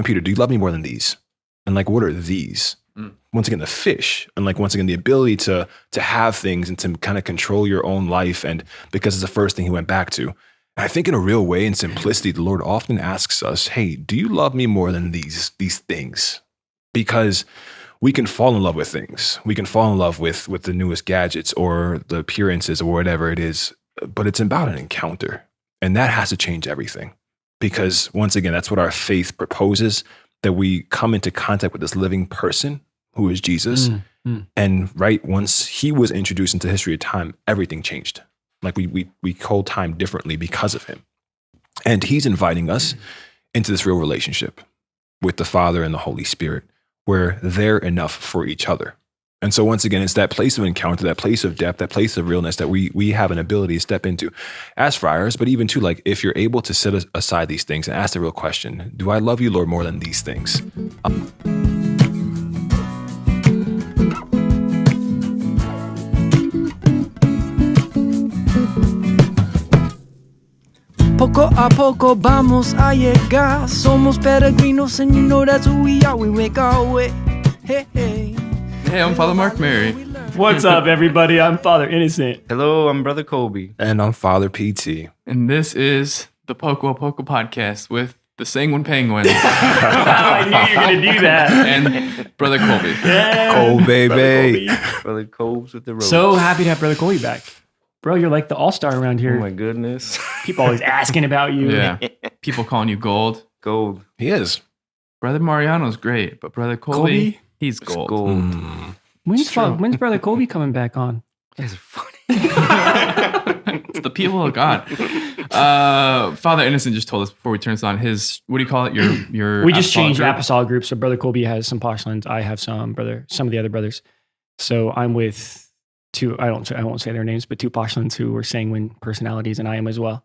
Simon Peter, do you love me more than these? And like, what are these? Once again, the fish, and like, once again, the ability to have things and to kind of control your own life. And because it's the first thing he went back to. And I think in a real way, in simplicity, the Lord often asks us, hey, do you love me more than these things? Because we can fall in love with things. We can fall in love with the newest gadgets or the appearances or whatever it is, but it's about an encounter. And that has to change everything. Because once again, that's what our faith proposes, that we come into contact with this living person who is Jesus. And right, once he was introduced into the history of time, everything changed. Like we hold time differently because of him. And he's inviting us into this real relationship with the Father and the Holy Spirit, where they're enough for each other. And so once again, it's that place of encounter, that place of depth, that place of realness that we have an ability to step into as friars, but even too, like, if you're able to set aside these things and ask the real question, do I love you, Lord, more than these things? Poco a poco vamos a llegar. Somos peregrinos and you know that's who we are. We make our way. Hey, hey. Hey, I'm Father Mark Mary. What's up, everybody? I'm Father Innocent. Hello, I'm Brother Kolbe. And I'm Father PT. And this is the Poco podcast with the Sanguine Penguins I knew you were going to do that. and Brother Kolbe. Yeah, Kolbe, baby. Brother Kolbe's with the ropes. So happy to have Brother Kolbe back. Bro, you're like the all-star around Oh here. my goodness. People always asking about you. Yeah. People calling you gold. Gold. He is. Brother Mariano's great, but Brother Kolbe, he's It's gold. gold. When's Brother Kolbe coming back on? You guys are funny. It's the people of God. Father Innocent just told us before we turn this on his, what do you call it? Your We just changed group? apostolic groups. So Brother Kolbe has some postulants. I have some of the other brothers. So I'm with two, I won't say their names, but two postulants who were sanguine personalities, and I am as well.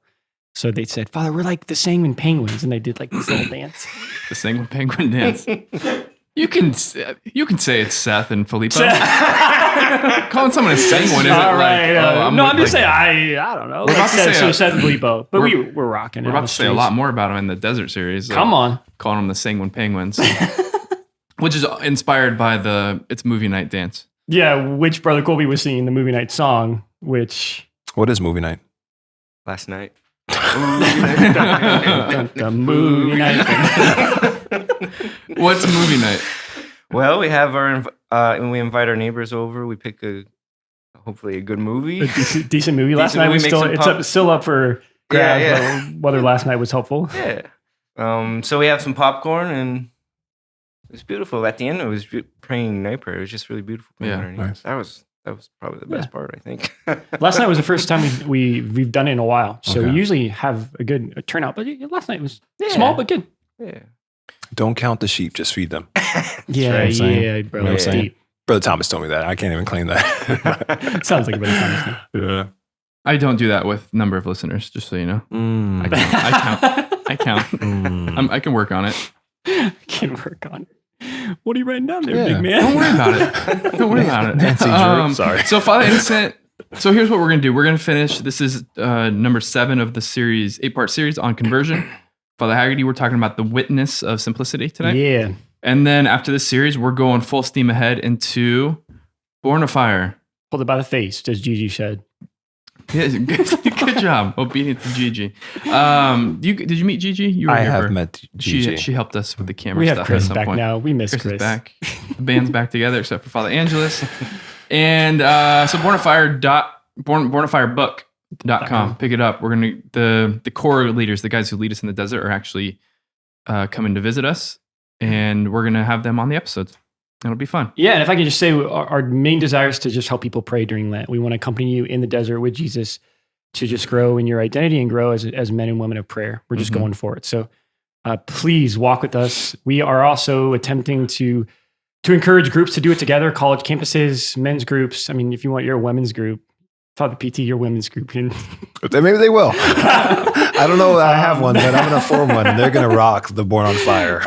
So they said, Father, we're like the sanguine penguins. And they did like this little dance. The Sanguine Penguin dance. You can say it's Seth and Filippo. Calling someone a sanguine isn't All right. I'm just like, saying, I don't know. We're about to say so a- Seth and Filippo. But we're- we're rocking. We're it on about the to say a streets. lot more about him in the Desert series. Come on. Calling them the Sanguine Penguins. Which is inspired by It's Movie Night dance. Yeah, which Brother Kolbe was singing the movie night song, which... What is movie night? Last night. the movie night. What's movie night? Well, we have when we invite our neighbors over, we pick hopefully a good movie. A decent movie. Last Decent night movie, was make some still up for grabs. Yeah. Whether last night was helpful. Yeah. So we have some popcorn and it was beautiful. At the end, it was praying night prayer. It was just really beautiful. Yeah, nice. That was probably the best part, I think. Last night was the first time we've done it in a while. So Okay. we usually have a good turnout. But last night was small but good. Yeah. Don't count the sheep, just feed them. Yeah, right. Same. yeah, bro. You know what It's I'm saying? deep. Brother Thomas told me that. I can't even claim that. Sounds like a better time. Yeah. I don't do that with number of listeners, just so you know. Mm. I count. I can work on it. Can work on it. What are you writing down there, Yeah. big man? Don't worry about it. Don't worry about it. Nancy Drew. Sorry. So Father Innocent, so here's what we're going to do. We're going to finish. This is number 7 of the series, 8-part series on conversion. Father Haggerty, we're talking about the witness of simplicity tonight. Yeah. And then after this series, we're going full steam ahead into Born of Fire. Hold it by the face, as Gigi said. Yeah, good job. Obedient to Gigi. Did you meet Gigi? You were I here have for- met Gigi. She helped us with the camera We stuff have at Chris some back point. now. We miss Chris Chris. is back. The band's back together except for Father Angelus. And so bornofirebook.com. Pick it up. We're going to, the core leaders, the guys who lead us in the desert are actually coming to visit us. And we're going to have them on the episodes. It'll be fun. Yeah, and if I can just say, our main desire is to just help people pray during Lent. We want to accompany you in the desert with Jesus to just grow in your identity and grow as men and women of prayer. We're just going for it. So please walk with us. We are also attempting to encourage groups to do it together, college campuses, men's groups. I mean, if you want your women's group, Father PT, your women's group. Maybe they will. I don't know that I have one, but I'm going to form one, and they're going to rock the Born on Fire.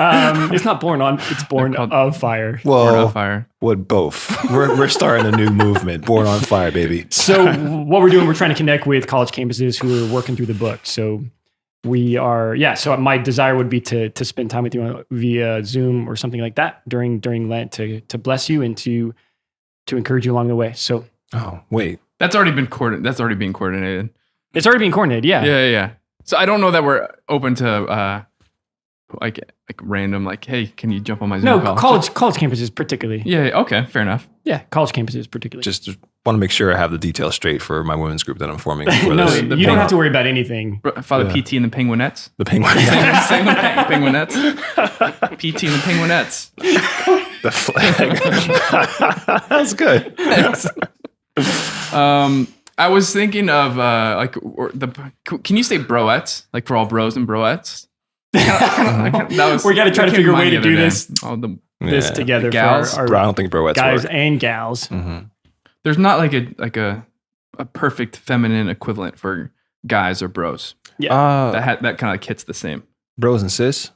It's not born on, it's born of fire. Well, Born on Fire. what both? We're starting a new movement, Born on Fire, baby. So what we're doing, we're trying to connect with college campuses who are working through the book. So we are, yeah. So my desire would be to spend time with you via Zoom or something like that during Lent to bless you and to encourage you along the way. So, Oh, wait. That's already been coordinated. That's already being coordinated. it's already being coordinated. Yeah. Yeah. So I don't know that we're open to like random, like, hey, can you jump on my Zoom No, call? college campuses particularly. Yeah. Okay. Fair enough. Yeah, college campuses particularly. Just want to make sure I have the details straight for my women's group that I'm forming. For no, this. you don't have to worry about anything. Father Yeah. PT and the Penguinettes. The penguin. Penguinettes. PT and the Penguinettes. The flag. That's good. I was thinking of can you say broettes? Like for all bros and broettes? We got to try to figure a way to do this Yeah. together gals. for Bro, I our don't think broettes guys work. and gals. Mm-hmm. There's not like a perfect feminine equivalent for guys or bros. That kind of hits the same. Bros and sis?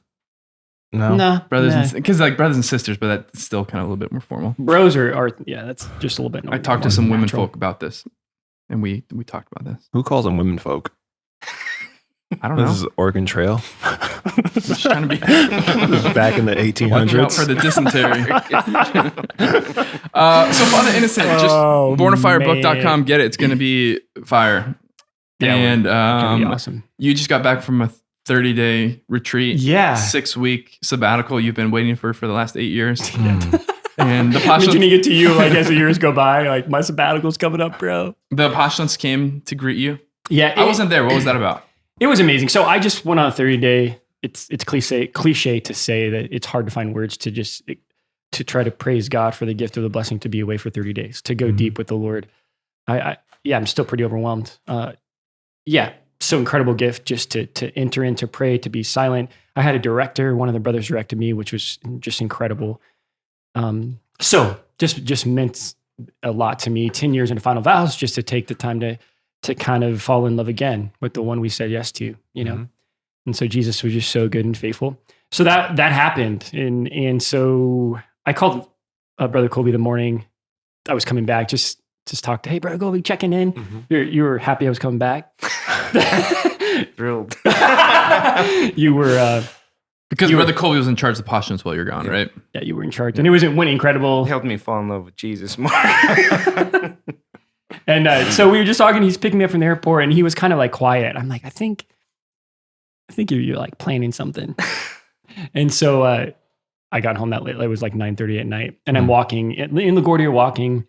No. Nah, Brothers because like brothers and sisters, but that's still kind of a little bit more formal. bros are that's just a little bit. I talked to some women natural. folk about this, and we talked about this. Who calls them women folk? I don't know. This is Oregon Trail. Just trying to be Back in the watching out 1800s. for the dysentery. So Father Innocent, just Oh, bornafirebook.com. Get it. It's going to be fire. Yeah, and That'd be awesome. you just got back from a 30-day retreat. Yeah. 6-week sabbatical you've been waiting for the last 8 years. Mm. And the Mentioning postulants, it to you like as the years go by, like my sabbatical's coming up, bro. the postulants came to greet you. Yeah, I wasn't there. What was that about? It was amazing. So I just went on a 30-day. It's cliche to say that it's hard to find words to try to praise God for the gift of the blessing to be away for 30 days, to go deep with the Lord. I'm still pretty overwhelmed. So incredible gift just to enter in, to pray, to be silent. I had a director, one of the brothers directed me, which was just incredible. So just meant a lot to me. 10 years into Final Vows, just to take the time to kind of fall in love again with the one we said yes to, you know? Mm-hmm. And so Jesus was just so good and faithful. So that happened. And so I called Brother Kolbe the morning I was coming back, just talked to, hey, Brother Kolbe, checking in. Mm-hmm. You were happy I was coming back? Thrilled. You were, Because You were- Brother Colby was in charge of the postulants while you're gone, right? yeah, you were in charge. And it went incredible. Helped me fall in love with Jesus more. And so we were just talking. He's picking me up from the airport, and he was kind of like quiet. I'm like, I think you're like planning something. And so I got home that late. It was like 9:30 at night, and I'm walking in LaGuardia. Walking,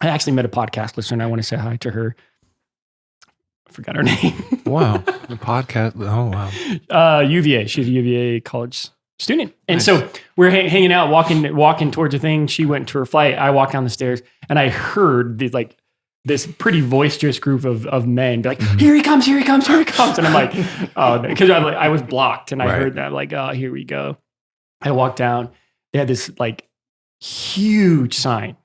I actually met a podcast listener. And I want to say hi to her. I forgot her name. Wow. The podcast. Oh, wow. UVA. She's a UVA college student. And Nice. so we're hanging out, walking towards a thing. She went to her flight. I walked down the stairs, and I heard this pretty boisterous group of men be like, here he comes. And I'm like, oh, because I was blocked, and I Right. heard that, like, oh, here we go. I walked down. They had this like huge sign.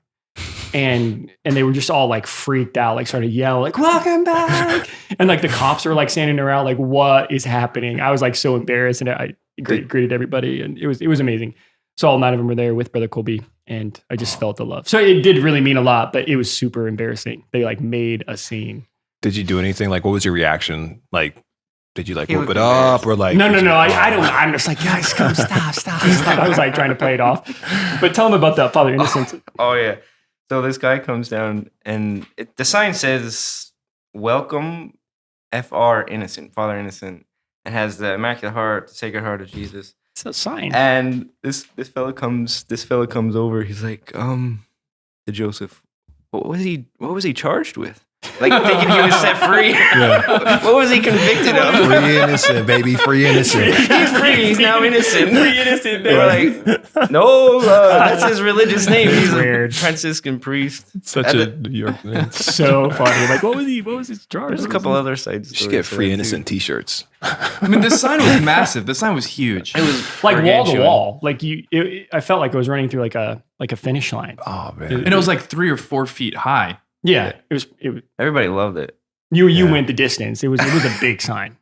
And they were just all like freaked out, like started yelling, like, welcome back. And like the cops were like standing around, like, what is happening? I was like so embarrassed, and I greeted everybody, and it was amazing. So all 9 of them were there with Brother Kolbe, and I just felt the love. So it did really mean a lot, but it was super embarrassing. They like made a scene. Did you do anything? Like, what was your reaction? Like, did you like He whoop it looked up or like? No. did you- I don't. I'm just like, guys, come, stop. I was like trying to play it off. But tell them about that, Father Innocent. Oh yeah. So this guy comes down, and the sign says, "Welcome, Fr Innocent, Father Innocent," and has the Immaculate Heart, the Sacred Heart of Jesus. It's a sign. And this fella comes over. He's like, to Joseph, what was he charged with? Like thinking he was set free. Yeah. What was he convicted of? Free innocent, baby. Free innocent. He's free. He's now innocent. Free innocent, They were like, no, that's his religious name. He's Weird. a Franciscan priest. Such And a New York man. So funny. Like, what was his charge? There's a couple other sides. You should get free innocent T-shirts. I mean, the sign was massive. The sign was huge. It was Like wall to gargantuan. wall. Like I felt like I was running through like a finish line. Oh man. And it was like 3 or 4 feet high. Yeah, it was. Everybody loved it. You Yeah. went the distance. It was a big sign.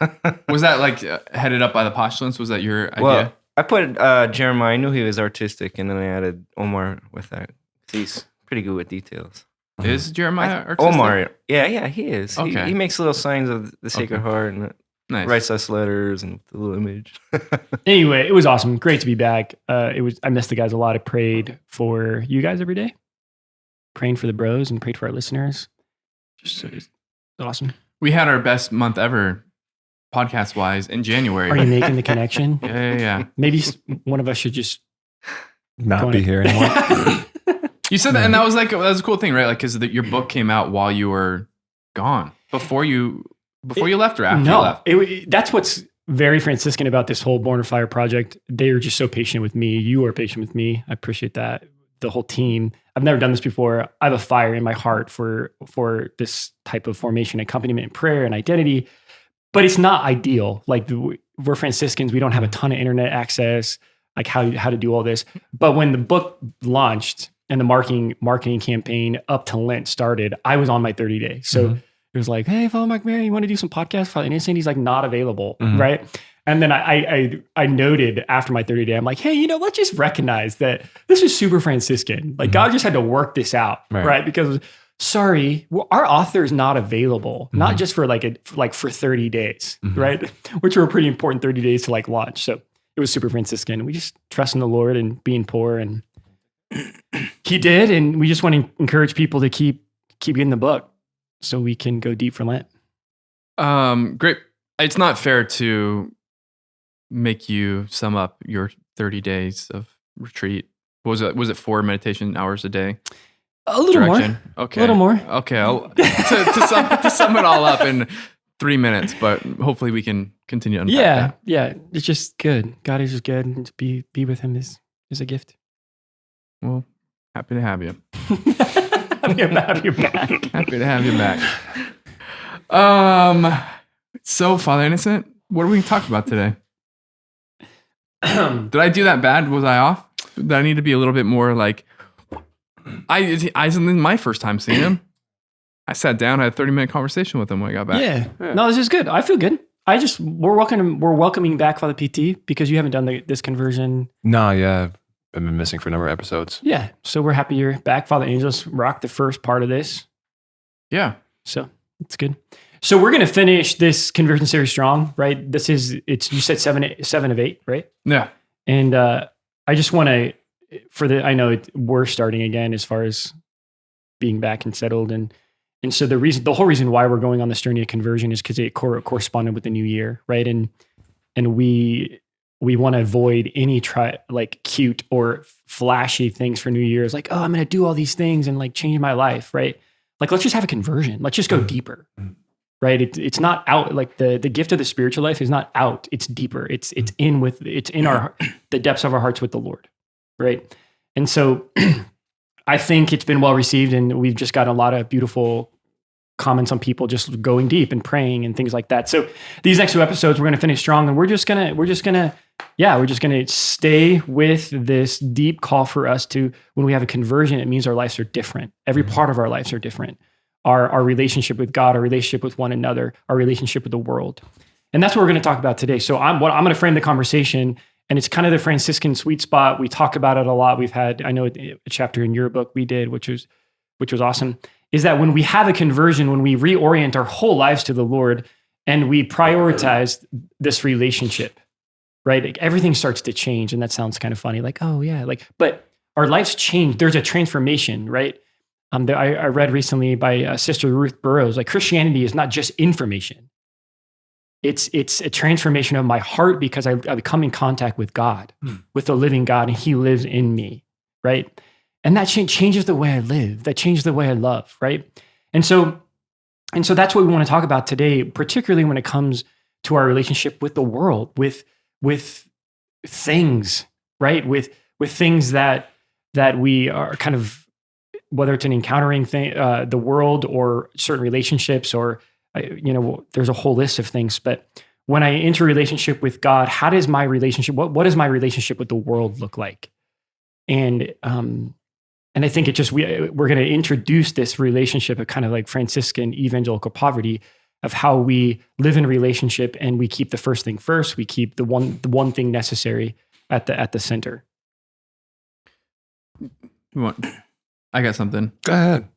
Was that like headed up by the postulants? Was that your idea? Well, I put Jeremiah. I knew he was artistic, and then I added Omar with that. He's pretty good with details. Is Jeremiah artistic? Omar, yeah, he is. Okay. He makes little signs of the Sacred Heart, and Nice. Writes us letters and the little image. Anyway, it was awesome. Great to be back. I missed the guys a lot. I prayed for you guys every day, praying for the bros and prayed for our listeners. Just it's awesome. We had our best month ever, podcast wise, in January. Are you making the connection? Yeah. Maybe one of us should just Not be here anymore. You said that, and that was a cool thing, right? Like, because your book came out while you were gone, before you left or after you left. That's what's very Franciscan about this whole Born of Fire project. They are just so patient with me. You are patient with me. I appreciate that. The whole team. I've never done this before. I have a fire in my heart for this type of formation, accompaniment, and prayer and identity. But it's not ideal. Like, we're Franciscans. We don't have a ton of internet access. Like how to do all this. But when the book launched and the marketing campaign up to Lent started, I was on my 30 days. So it was like, hey, Father Montgomery, you want to do some podcast? Father Innocent? He's like, not available, right? And then I noted after my 30 day, I'm like, hey, let's just recognize that this is super Franciscan. Like God just had to work this out, right? Because sorry, our author is not available, not just for for 30 days, right? Which were a pretty important 30 days to launch. So it was super Franciscan. We just trust in the Lord and being poor, and he did. And we just want to encourage people to keep getting the book so we can go deep for Lent. Great. It's not fair to make you sum up your 30 days of retreat. Was it 4 meditation hours a day? A little Direction? more. Okay. A little more. Okay. To sum it all up in 3 minutes, but hopefully we can continue to unpack that. Yeah. It's just good. God is just good, and to be with him is a gift. Well, happy to have you. Happy to have you back. Happy to have you back. So, Father Innocent, what are we going to talk about today? Did I do that bad? Was I off? Did I need to be a little bit more like... in my first time seeing him, I sat down, had a 30-minute conversation with him when I got back. Yeah. No, this is good. I feel good. We're welcoming back Father PT because you haven't done this conversion. No, yeah. I've been missing for a number of episodes. Yeah. So we're happy you're back. Father Angels rocked the first part of this. Yeah. So it's good. So we're going to finish this conversion series strong, right? You said 7 of 8, right? Yeah. And I just want to, I know we're starting again as far as being back and settled. And so the whole reason why we're going on this journey of conversion is because it corresponded with the new year, right? And we want to avoid any cute or flashy things for New Year's. Like, oh, I'm going to do all these things and change my life, right? Like, let's just have a conversion. Let's just go deeper, right? It's not out. Like the gift of the spiritual life is not out. It's deeper. It's in the depths of our hearts with the Lord, right? And so I think it's been well received, and we've just gotten a lot of beautiful comments on people just going deep and praying and things like that. So these next 2 episodes, we're going to finish strong, and we're just going to stay with this deep call for us to, when we have a conversion, it means our lives are different. Every part of our lives are different. Our relationship with God, our relationship with one another, our relationship with the world. And that's what we're going to talk about today. So I'm going to frame the conversation, and it's kind of the Franciscan sweet spot. We talk about it a lot. We've had, I know a chapter in your book we did, which was awesome, is that when we have a conversion, when we reorient our whole lives to the Lord and we prioritize this relationship, right? Like everything starts to change. And that sounds kind of funny. Like, oh yeah. But our lives change. There's a transformation, right? I read recently by Sister Ruth Burroughs, Christianity is not just information. It's a transformation of my heart because I come in contact with God, with the living God, and he lives in me, right? And that changes the way I live. That changes the way I love, right? And so that's what we want to talk about today, particularly when it comes to our relationship with the world, with things, right? With things that we are kind of, whether it's an encountering the world or certain relationships, or there's a whole list of things. But when I enter a relationship with God, how does my relationship? What does my relationship with the world look like? And I think we're going to introduce this relationship of kind of like Franciscan evangelical poverty of how we live in relationship, and we keep the first thing first. We keep the one thing necessary at the center. I got something. Go ahead.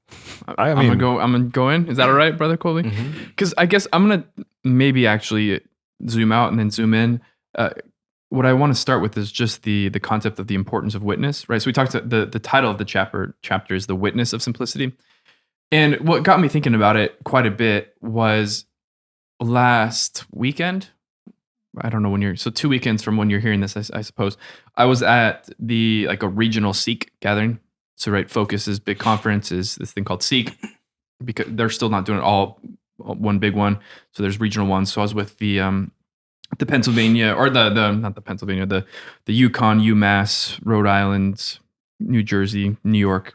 I'm gonna go in. Is that all right, Brother Kolbe? Because I guess I'm gonna maybe actually zoom out and then zoom in. What I want to start with is just the concept of the importance of witness, right? So we talked about the title of the chapter is The Witness of Simplicity. And what got me thinking about it quite a bit was last weekend. I don't know so 2 weekends from when you're hearing this, I suppose. I was at a regional Seek gathering. So right, Focus is big conference is this thing called Seek, because they're still not doing it all one big one. So there's regional ones. So I was with the Pennsylvania, or not the Pennsylvania, the Yukon, UMass, Rhode Island, New Jersey, New York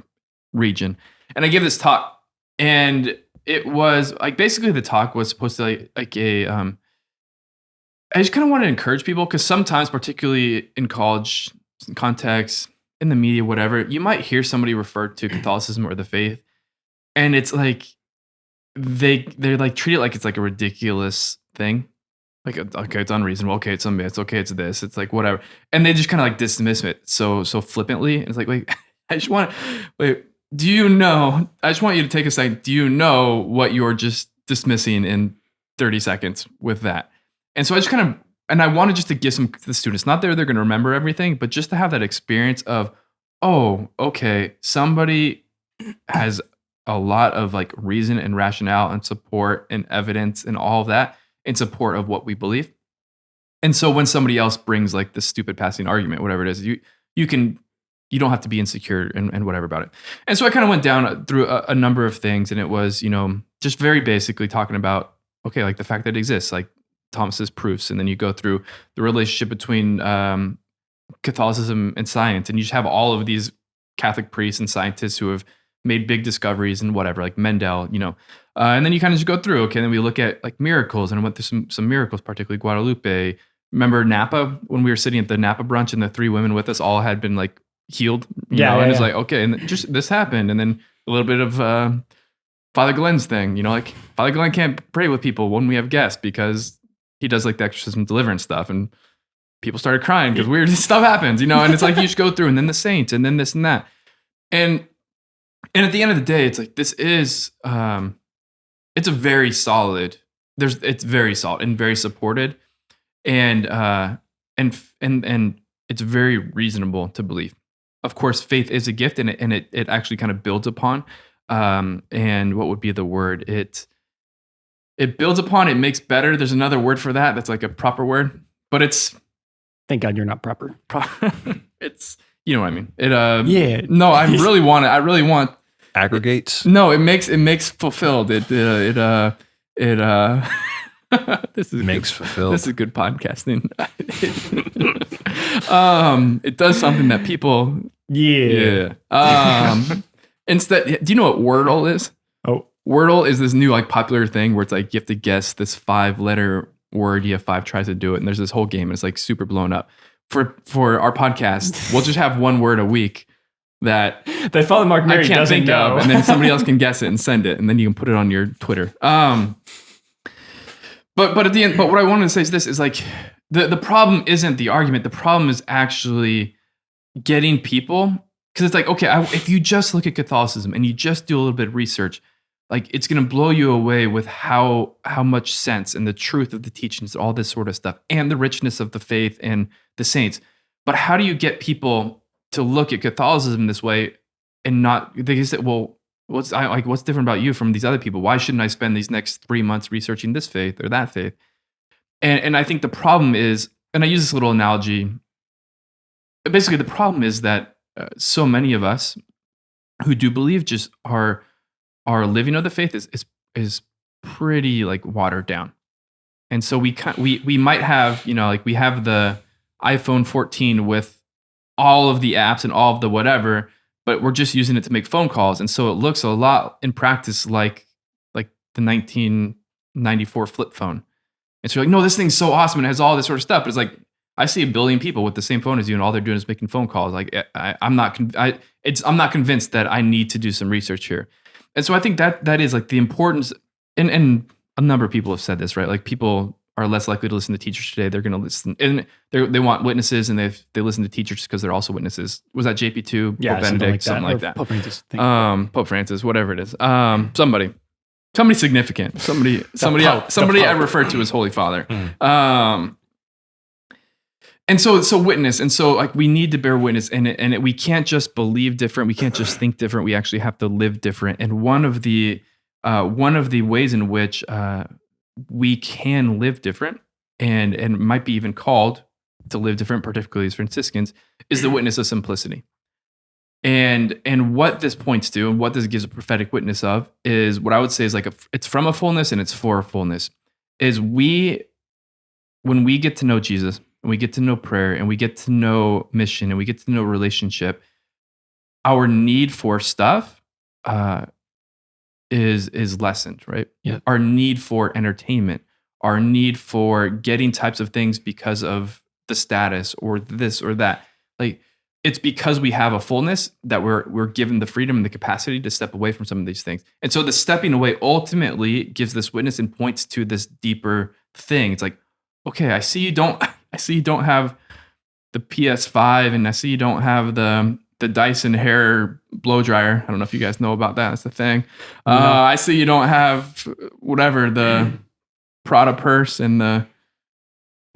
region. And I gave this talk, and it was basically the talk was supposed to I just kind of wanted to encourage people, because sometimes, particularly in college contexts, in the media, whatever, you might hear somebody refer to Catholicism or the faith, and it's they treat it like it's a ridiculous thing. Okay, it's unreasonable. Okay, it's a myth. Okay, it's this. It's whatever, and they just kind of dismiss it so flippantly. And it's wait, I just want do you know? I just want you to take a second. Do you know what you're just dismissing in 30 seconds with that? And so I just and I wanted just to give some to the students, not that they're going to remember everything, but just to have that experience of, oh, okay, somebody has a lot of reason and rationale and support and evidence and all of that in support of what we believe. And so when somebody else brings this stupid passing argument, whatever it is, you don't have to be insecure and whatever about it. And so I kind of went down through a number of things, and it was, just very basically talking about, okay, the fact that it exists, Thomas's proofs, and then you go through the relationship between Catholicism and science, and you just have all of these Catholic priests and scientists who have made big discoveries and whatever, like Mendel, and then you kind of just go through. Okay, and then we look at miracles, and I went through some miracles, particularly Guadalupe. Remember Napa, when we were sitting at the Napa brunch, and the 3 women with us all had been healed, you know? And it's okay, and just this happened, and then a little bit of Father Glenn's thing, Father Glenn can't pray with people when we have guests because he does the exorcism deliverance stuff, and people started crying because weird stuff happens, and it's you just go through, and then the saints, and then this and that, and at the end of the day, it's this is it's a very solid. It's very solid and very supported, and it's very reasonable to believe. Of course, faith is a gift, and it actually kind of builds upon. And what would be the word? It builds upon, it makes better. There's another word for that. That's a proper word, but it's. Thank God you're not proper. It's, you know what I mean? Yeah. No, I really want. Aggregates? No, it makes fulfilled. This is makes good, fulfilled. This is good podcasting. It does something that people. Yeah. Instead, do you know what Wordle is? Oh, Wordle is this new popular thing where it's you have to guess this 5-letter word. You have 5 tries to do it, and there's this whole game. And it's super blown up. For our podcast, we'll just have one word a week that Father Montgomery I can't think of, and then somebody else can guess it and send it, and then you can put it on your Twitter. But at the end, what I wanted to say is this: is the problem isn't the argument. The problem is actually getting people, because it's okay, if you just look at Catholicism and you just do a little bit of research, it's going to blow you away with how much sense and the truth of the teachings, all this sort of stuff, and the richness of the faith and the saints. But how do you get people to look at Catholicism this way and not? They say, well, what's different about you from these other people? Why shouldn't I spend these next 3 months researching this faith or that faith? And I think the problem is, and I use this little analogy. Basically, the problem is that so many of us who do believe just our living of the faith is pretty watered down, and so we might have we have the iPhone 14 with all of the apps and all of the whatever, but we're just using it to make phone calls, and so it looks a lot in practice like the 1994 flip phone. And so you're no, this thing's so awesome and it has all this sort of stuff. But it's I see 1 billion people with the same phone as you, and all they're doing is making phone calls. I'm not convinced that I need to do some research here. And so I think that is the importance, and a number of people have said this, right? People are less likely to listen to teachers today. They're going to listen, and they want witnesses, and they listen to teachers because they're also witnesses. Was that JP2? Yeah, Pope Benedict, something like that. Pope Francis. Pope Francis, whatever it is. Somebody. Somebody significant. Somebody I refer to as Holy Father. And so witness. And so like we need to bear witness, and we can't just believe different. We can't just think different. We actually have to live different. And one of the ways in which we can live different and might be even called to live different, particularly as Franciscans, is the witness of simplicity. And what this points to, and what this gives a prophetic witness of, is what I would say is like it's from a fullness and it's for a fullness. Is when we get to know Jesus, and we get to know prayer, and we get to know mission, and we get to know relationship, our need for stuff is lessened, right? Yeah. Our need for entertainment, our need for getting types of things because of the status or this or that. Like, it's because we have a fullness that we're given the freedom and the capacity to step away from some of these things. And so the stepping away ultimately gives this witness and points to this deeper thing. It's like, okay, I see you don't have the PS5, and I see you don't have the Dyson hair blow dryer. I don't know if you guys know about that. That's the thing. No. I see you don't have whatever, the Prada purse and the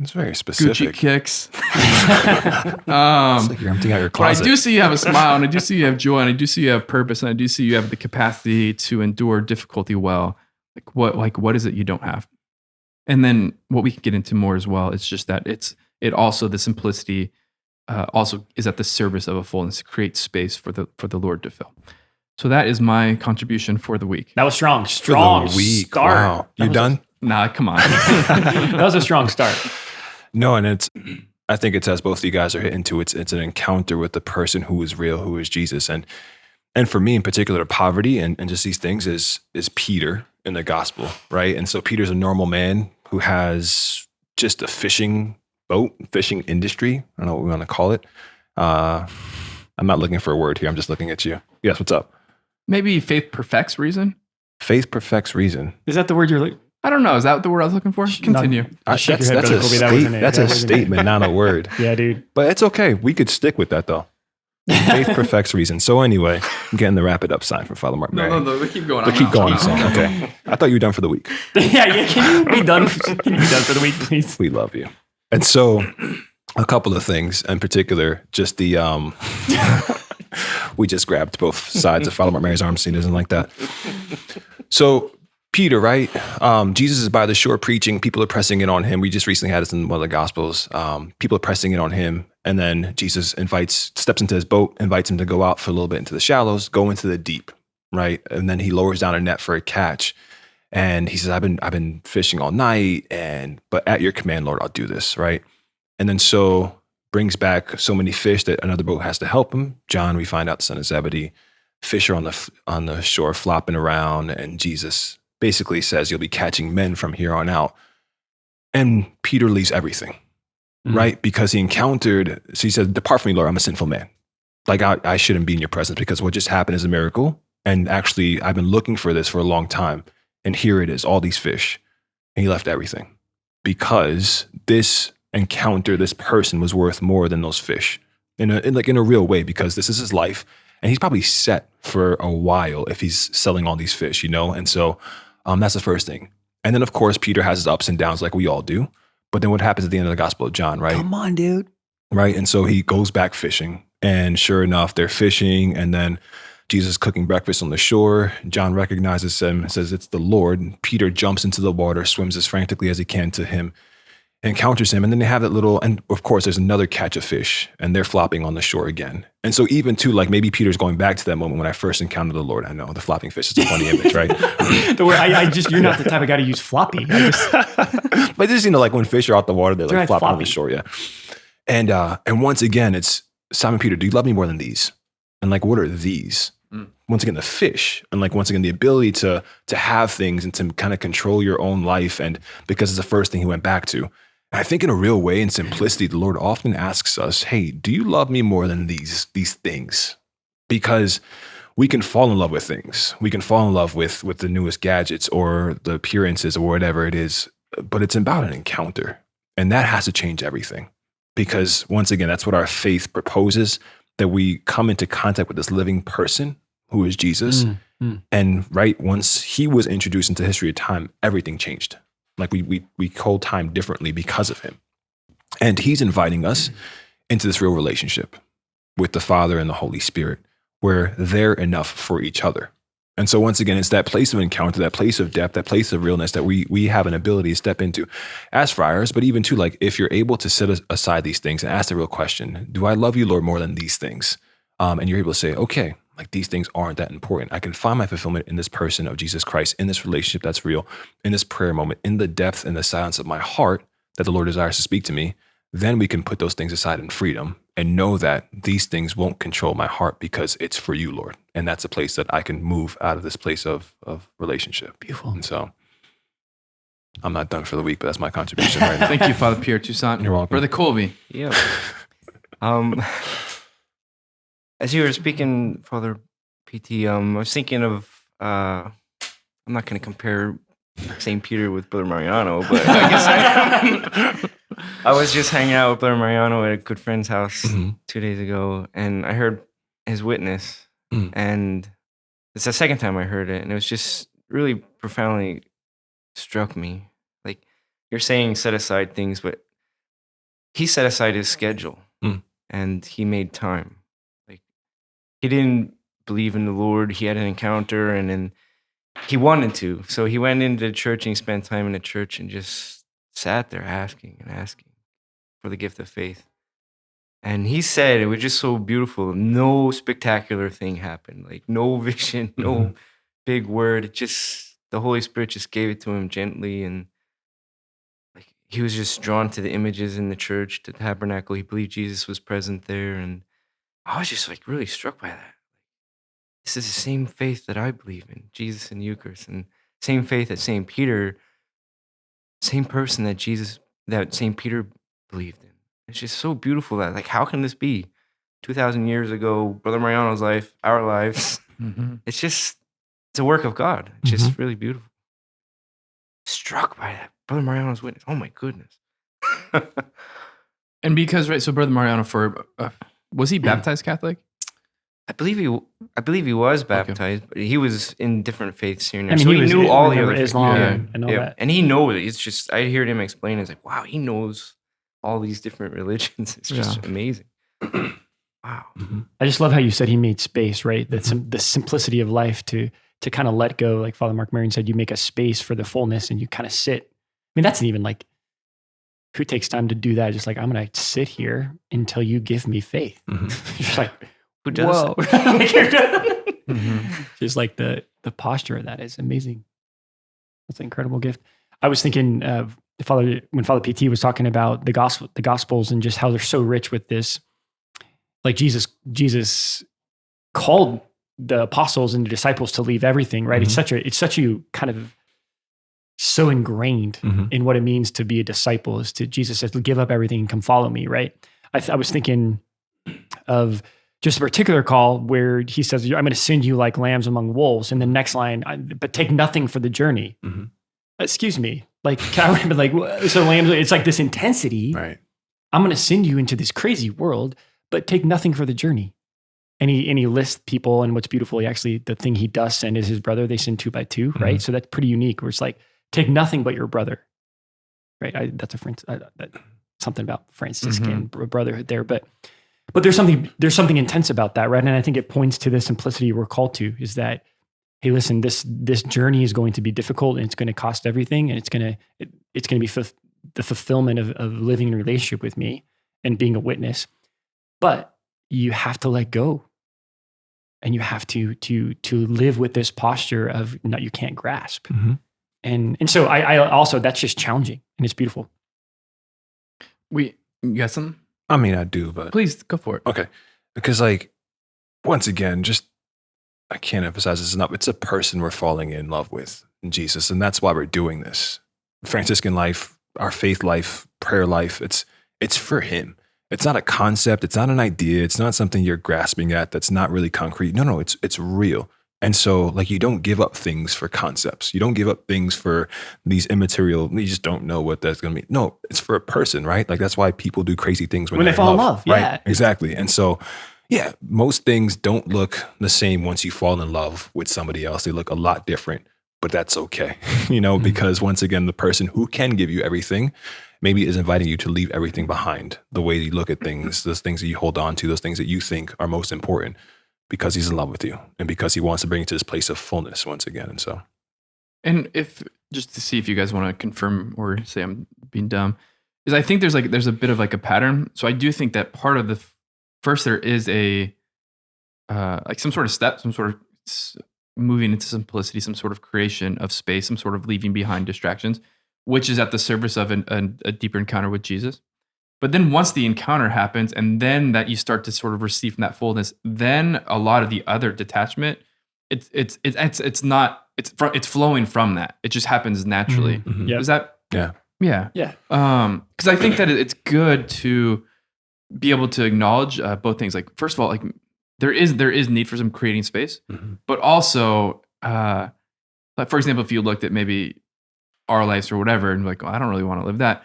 It's very specific. Gucci kicks. It's like you're emptying out your But I closet. do see you have a smile, and I do see you have joy, and I do see you have purpose, and I do see you have the capacity to endure difficulty well. What is it you don't have? And then what we can get into more as well, it's just that it also, the simplicity also is at the service of a fullness to create space for the Lord to fill. So that is my contribution for the week. That was strong. For Strong the week. start. Wow. You done? Nah, come on. That was a strong start. No, and I think it's, as both of you guys are hitting to, it's an encounter with the person who is real, who is Jesus. And for me in particular, poverty and just these things is Peter in the gospel, right? And so Peter's a normal man who has just a fishing industry. I don't know what we want to call it. I'm not looking for a word here. I'm just looking at you. Yes, what's up? Maybe faith perfects reason. Faith perfects reason. Is that the word you're looking? I don't know. Is that the word I was looking for? Continue. Shake your head, Brother Kolbe. That wasn't it. That's That a wasn't it. statement, not a word. Yeah, dude. But it's okay. We could stick with that though. Faith perfects reason. So anyway, I'm getting the wrap it up sign from Father Mark Mary. No, we keep going. But keep going. Okay. I thought you were done for the week. yeah. Can you be done? Can you be done for the week, please? We love you. And so a couple of things in particular, just the we just grabbed both sides of Father Mark Mary's arm, so he doesn't like that. So Peter, right? Jesus is by the shore preaching. People are pressing in on him. We just recently had this in one of the Gospels. People are pressing in on him. And then Jesus steps into his boat, invites him to go out for a little bit into the shallows, go into the deep, right? And then he lowers down a net for a catch. And he says, I've been fishing all night, but at your command, Lord, I'll do this, right? And then so brings back so many fish that another boat has to help him. John, we find out, the son of Zebedee, fish are on the shore flopping around, and Jesus basically says, you'll be catching men from here on out. And Peter leaves everything, right? Because he encountered, so he said, depart from me, Lord, I'm a sinful man. Like I shouldn't be in your presence, because what just happened is a miracle. And actually, I've been looking for this for a long time. And here it is, all these fish. And he left everything because this encounter, this person was worth more than those fish in a real way, because this is his life. And he's probably set for a while if he's selling all these fish, And so that's the first thing. And then, of course, Peter has his ups and downs like we all do. But then what happens at the end of the Gospel of John, right? Come on, dude. Right. And so he goes back fishing. And sure enough, they're fishing. And then Jesus is cooking breakfast on the shore. John recognizes him and says, it's the Lord. Peter jumps into the water, swims as frantically as he can to him, encounters him. And then they have that little, and of course, there's another catch of fish, and they're flopping on the shore again. And so even too, like maybe Peter's going back to that moment when I first encountered the Lord. I know the flopping fish is a funny image, right? The word, you're not the type of guy to use floppy. But just, like when fish are out the water, they're like flopping on the shore. Yeah. And once again, it's Simon Peter, do you love me more than these? And like, what are these? Once again, the fish, and like, once again, the ability to have things and to kind of control your own life. And because it's the first thing he went back to. And I think in a real way, in simplicity, the Lord often asks us, hey, do you love me more than these things? Because we can fall in love with things. We can fall in love with the newest gadgets or the appearances or whatever it is, but it's about an encounter. And that has to change everything. Because once again, that's what our faith proposes, that we come into contact with this living person who is Jesus, And right, once he was introduced into history of time, everything changed. Like we hold time differently because of him. And he's inviting us into this real relationship with the Father and the Holy Spirit, where they're enough for each other. And so once again, it's that place of encounter, that place of depth, that place of realness that we have an ability to step into as friars, but even too, like if you're able to set aside these things and ask the real question, do I love you, Lord, more than these things? And you're able to say, okay, like these things aren't that important. I can find my fulfillment in this person of Jesus Christ, in this relationship that's real, in this prayer moment, in the depth and the silence of my heart that the Lord desires to speak to me. Then we can put those things aside in freedom and know that these things won't control my heart because it's for you, Lord. And that's a place that I can move out of this place of relationship. Beautiful. And so I'm not done for the week, but that's my contribution right now. Thank you, Father Pierre Toussaint. You're welcome. Brother Kolbe. Yeah. As you were speaking, Father PT, I was thinking of, I'm not going to compare St. Peter with Brother Mariano, but I guess I was just hanging out with Brother Mariano at a good friend's house 2 days ago, and I heard his witness, and it's the second time I heard it, and it was just really profoundly struck me. Like, you're saying set aside things, but he set aside his schedule, and he made time. Like, he didn't believe in the Lord. He had an encounter, and then he wanted to. So he went into the church and he spent time in the church and just sat there asking and asking for the gift of faith. And he said it was just so beautiful. No spectacular thing happened. Like no vision, no big word. It just, the Holy Spirit just gave it to him gently. And like he was just drawn to the images in the church, the tabernacle. He believed Jesus was present there. And I was just like really struck by that. This is the same faith that I believe in, Jesus and Eucharist, and same faith that St. Peter, same person that St. Peter believed in. It's just so beautiful that, like, how can this be? 2,000 years ago, Brother Mariano's life, our lives. It's a work of God. It's just really beautiful. Struck by that. Brother Mariano's witness. Oh my goodness. And because, right, so Brother Mariano, was he baptized Catholic? I believe he was baptized, but he was in different faiths here and there. I mean, so he knew all the other Islam and all that. And he knows it. It's just, I heard him explain, it's like, wow, he knows all these different religions. It's just amazing. Wow. I just love how you said he made space, right? That's the simplicity of life to kind of let go. Like Father Mark Marion said, you make a space for the fullness and you kind of sit. I mean, that's even like, who takes time to do that? Just like, I'm going to sit here until you give me faith. Just like, who does whoa. Just like the posture of that is amazing. That's an incredible gift. I was thinking of when Father PT was talking about the Gospels and just how they're so rich with this. Like Jesus called the apostles and the disciples to leave everything, right? It's such a kind of so ingrained in what it means to be a disciple. Is to Jesus says, give up everything and come follow me, right? I was thinking of just a particular call where he says, I'm going to send you like lambs among wolves. And the next line, but take nothing for the journey. Excuse me. Like, can I remember, like, so lambs, it's like this intensity. Right. I'm going to send you into this crazy world, but take nothing for the journey. And he lists people, and what's beautiful, the thing he does send is his brother. They send 2 by 2, right? So that's pretty unique, where it's like, take nothing but your brother, right? That's something about Franciscan brotherhood there, but there's something intense about that, right? And I think it points to the simplicity we're called to, is that, hey, listen, this journey is going to be difficult and it's going to cost everything, and it's going to be the fulfillment of living in a relationship with me and being a witness. But you have to let go, and you have to live with this posture of no, you can't grasp. And so I also, that's just challenging, and it's beautiful. You got something? I mean, I do, but Please go for it. okay. Because like, once again, I can't emphasize this enough. It's a person we're falling in love with in Jesus. And that's why we're doing this. Franciscan life, our faith life, prayer life, it's for him. It's not a concept. It's not an idea. It's not something you're grasping at that's not really concrete. No, it's real. And so like, you don't give up things for concepts. You don't give up things for these immaterial, you just don't know what that's going to be. No, it's for a person, right? Like that's why people do crazy things when they fall in love. right? Yeah. Exactly. And so Yeah, most things don't look the same once you fall in love with somebody else. They look a lot different, but that's okay, because once again, the person who can give you everything maybe is inviting you to leave everything behind, the way you look at things, those things that you hold on to, those things that you think are most important, because he's in love with you and because he wants to bring you to this place of fullness once again. And so, and if just to see if you guys want to confirm or say I'm being dumb, is I think there's a bit of like a pattern. So I do think that part of the first there is a like some sort of step, some sort of moving into simplicity, some sort of creation of space, some sort of leaving behind distractions, which is at the service of a deeper encounter with Jesus. But then once the encounter happens, and then that you start to sort of receive from that fullness, then a lot of the other detachment, it's flowing from that. It just happens naturally. Mm-hmm. Yep. Is that? yeah. Yeah. Yeah. Because I think that it's good to be able to acknowledge both things. Like, first of all, like there is need for some creating space, but also, like for example, if you looked at maybe our lives or whatever, and like, oh, I don't really want to live that,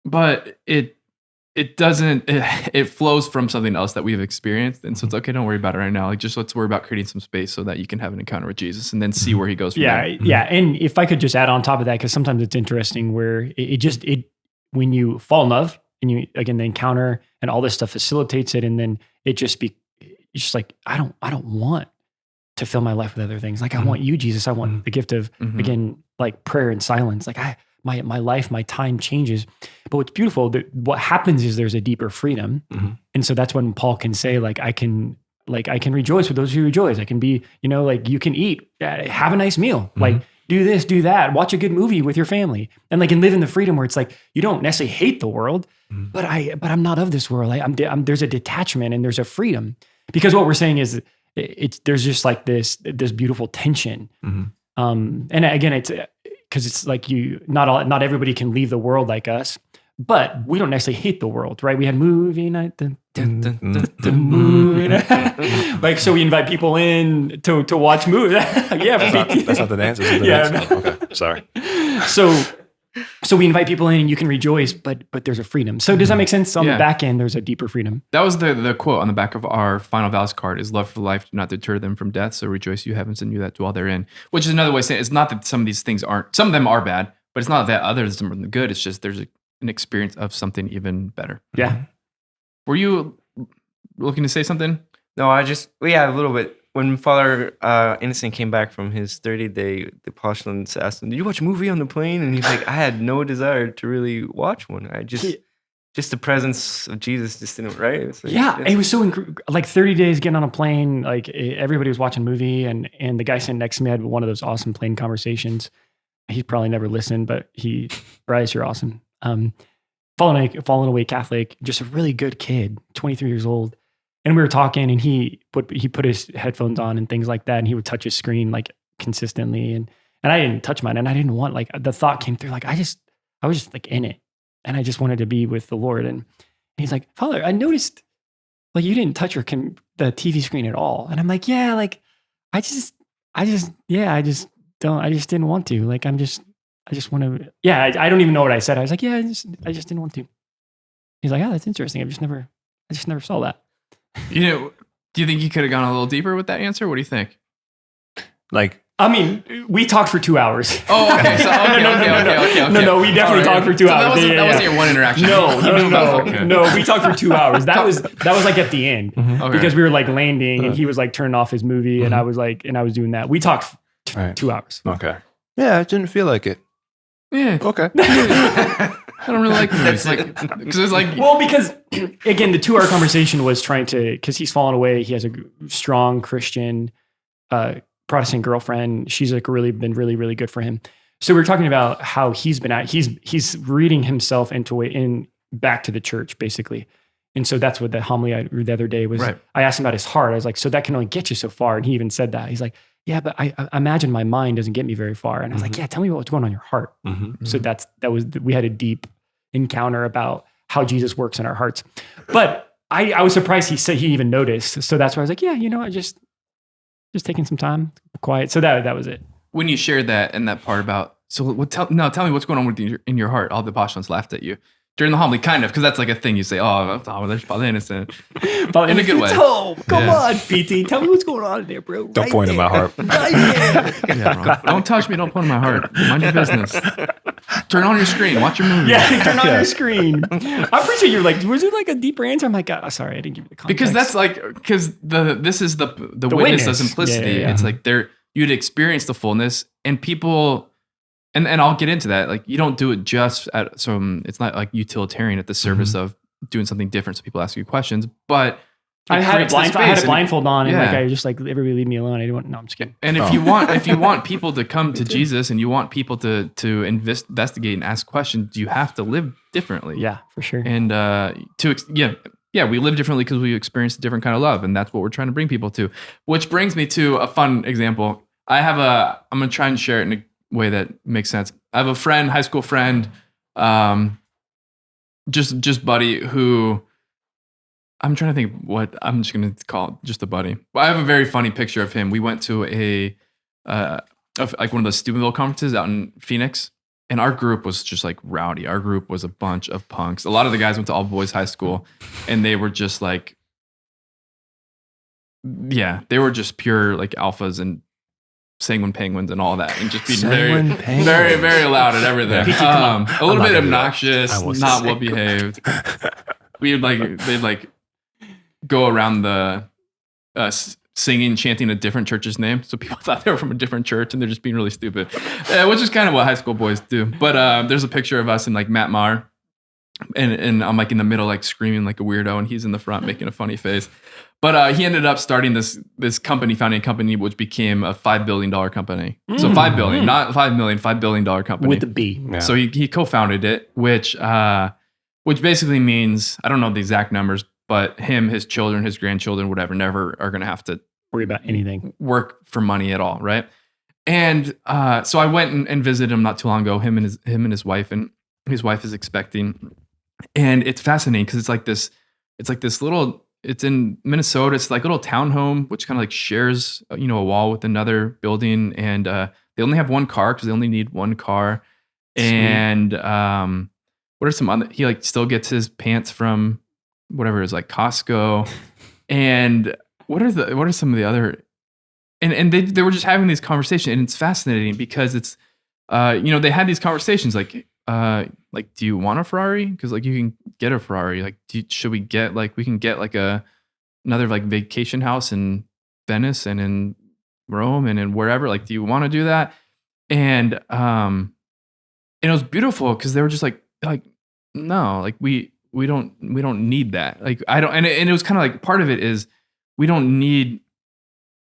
but it flows from something else that we've experienced, and so it's okay. Don't worry about it right now. Like, just let's worry about creating some space so that you can have an encounter with Jesus, and then see where He goes from there. Yeah. And if I could just add on top of that, because sometimes it's interesting where it when you fall in love and you again the encounter and all this stuff facilitates it, and then it's just like I don't want to fill my life with other things. Like I want you, Jesus. I want the gift of again like prayer and silence. Like my life, my time changes. But what's beautiful, that what happens is there's a deeper freedom. And so that's when Paul can say, like, I can rejoice with those who rejoice. I can be, like you can eat, have a nice meal, like do this, do that, watch a good movie with your family. And like, and live in the freedom where it's like, you don't necessarily hate the world, but I'm not of this world. There's a detachment and there's a freedom, because what we're saying is there's just like this beautiful tension. And again, it's, because it's like not everybody can leave the world like us, but we don't necessarily hate the world, right? We had movie night, the movie night. Like, so we invite people in to watch movies. That's not the dance. Dance. No. Okay, sorry. So we invite people in and you can rejoice, but there's a freedom. So does that make sense? On the back end, there's a deeper freedom. That was the quote on the back of our final vows card: is love for life, do not deter them from death. So rejoice, you heavens, and you that dwell therein. Which is another way of saying it's not that some of these things some of them are bad, but it's not that others are good. It's just there's an experience of something even better. Yeah. Were you looking to say something? No, a little bit. When Father Innocent came back from his 30-day, the postulants asked him, "Did you watch a movie on the plane?" And he's like, "I had no desire to really watch one. I just the presence of Jesus just didn't, right?" It was like, it was so like 30 days getting on a plane. Like everybody was watching a movie, and the guy sitting next to me had one of those awesome plane conversations. He's probably never listened, but Bryce, you're awesome. Fallen away Catholic, just a really good kid, 23 years old. And we were talking, and he put his headphones on and things like that, and he would touch his screen like consistently, and I didn't touch mine, and I didn't want, like, the thought came through, like I was just like in it, and I just wanted to be with the Lord. And he's like, "Father, I noticed like you didn't touch the TV screen at all," and I'm like, "Yeah, like I just didn't want to. Like I just want to. Yeah, I don't even know what I said. I was like, yeah, I just didn't want to." He's like, "Oh, that's interesting. I just never saw that." Do you think you could have gone a little deeper with that answer? What do you think? Like, I mean, we talked for 2 hours. Oh, okay. So, okay. No, we definitely talked for 2 hours. That wasn't your one interaction. No, we talked for 2 hours. That was like at the end, because we were like landing, and he was like turning off his movie, and I was doing that. We talked 2 hours. Okay. Yeah, it didn't feel like it. Yeah. Okay. I don't really like movies. Because it's like, well, because again, the 2 hour conversation was because he's fallen away. He has a strong Christian Protestant girlfriend. She's like been really, really good for him. So we were talking about how he's reading himself back to the church, basically. And so that's what the homily I read the other day was. Right. I asked him about his heart. I was like, "So that can only get you so far." And he even said that. He's like, "Yeah, but I imagine my mind doesn't get me very far." And I was like, "Yeah, tell me what's going on in your heart." So we had a deep encounter about how Jesus works in our hearts. But I was surprised he even noticed. So that's why I was like, "Yeah, I just taking some time, quiet." So that was it. When you shared that and that part about, tell me what's going on in your heart. All the postulants laughed at you. during the homily, kind of, because that's like a thing you say, there's Father Innocent. But in a good way. Oh, come on, PT. Tell me what's going on in there, bro. Don't point in my heart. Right there. Yeah, bro. Don't touch me. Don't point in my heart. Mind your business. Turn on your screen. Watch your movie. Yeah, turn on your screen. I appreciate you're like, was it like a deeper answer? I'm like, sorry, I didn't give you the context. Because that's like, this is the witness of simplicity. Yeah. It's like you'd experience the fullness, and people, and I'll get into that. Like, you don't do it just it's not like utilitarian at the service of doing something different so people ask you questions, but I had a blindfold on, and Yeah. like I just like everybody leave me alone. No, I'm just kidding. And if you want people to come to Jesus, and you want people to investigate and ask questions, you have to live differently. Yeah, for sure. And we live differently because we experience a different kind of love, and that's what we're trying to bring people to. Which brings me to a fun example. I'm gonna try and share it in a way that makes sense. I have a friend, high school friend, just buddy, who I'm trying to think what I'm just gonna call just a buddy. But I have a very funny picture of him. We went to like one of those Steubenville conferences out in Phoenix, and our group was just like rowdy. Our group was a bunch of punks. A lot of the guys went to all boys high school, and they were just like, they were just pure like alphas and sanguine penguins and all that, and just being very, very loud at everything. A little bit obnoxious, not well behaved. They'd like go around the singing, chanting a different church's name, so people thought they were from a different church, and they're just being really stupid, which is kind of what high school boys do. But there's a picture of us in like Matt Maher, and I'm like in the middle, like screaming like a weirdo, and he's in the front making a funny face. But he ended up starting this founding a company, which became a $5 billion company. So $5 billion, not 5 million, $5 billion company With the B. Yeah. So he co-founded it, which basically means, I don't know the exact numbers, but him, his children, his grandchildren, whatever, never are going to have to Worry about anything. work for money at all, right? And so I went and visited him not too long ago. Him and his wife, and his wife is expecting, and it's fascinating because it's like this little. It's in Minnesota. It's like a little townhome, which kind of like shares, a wall with another building. And they only have one car because they only need one car. Sweet. And what are some other? He like still gets his pants from whatever is like Costco. And what are some of the other? And they were just having these conversations, and it's fascinating because it's they had these conversations like do you want a Ferrari? Because like you can get a Ferrari. Like, should we get we can get like another like vacation house in Venice and in Rome and in wherever. Like, do you want to do that? And it was beautiful because they were just like no, like we don't need that. Like I don't, and it was kind of like part of it is we don't need